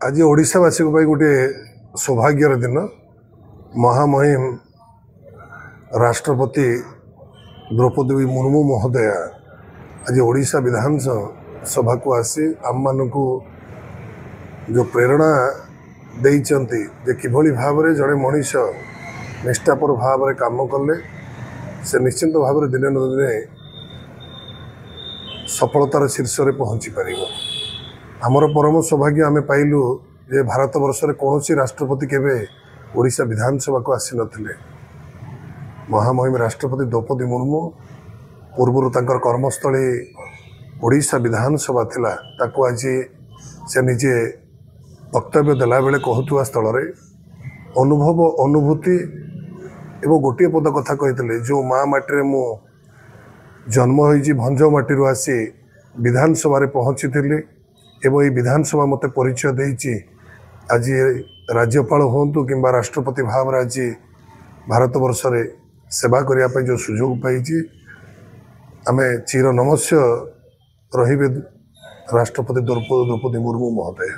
आज ओडिशावासी गोटे सौभाग्यर दिन महामहिम राष्ट्रपति द्रौपदी मुर्मू महोदय आज ओडिशा विधानसभा को आसी आम मानक जो प्रेरणा देइचंती जे किभली भाव रे जड़े मनीष निष्ठापर भाव रे काम कले से निश्चिंत भाव रे दिने न दिने सफलतार शीर्ष रे पहुँची पारिबो। आमर परम सौभाग्य आमे पाइलु जे भारत वर्ष रे कौनसी राष्ट्रपति केबे ओडिशा विधानसभा को आसी नथिले। महामहिम राष्ट्रपति द्रौपदी मुर्मू पूर्व तांकर कर्मस्थली ओडिशा विधानसभा थिला ताको आज से निजे वक्तव्य देला बेले कहतुआ स्थल रे अनुभव अनुभूति एवं गोटे पद कथा कहते जो माँ माटी रे मु जन्म होइछि भंज माटी रो आसी विधानसभा रे पहुँची थिली एवं ये विधानसभा मते परिचय देइछि। आज राज्यपाल होंतु किंबा राष्ट्रपति भाव आज भारत वर्ष रे सेवा करिया पे जो सुजोग पाइछि आमे चिर नमस्य रहिबे राष्ट्रपति द्रौपदी मुर्मू महोदय।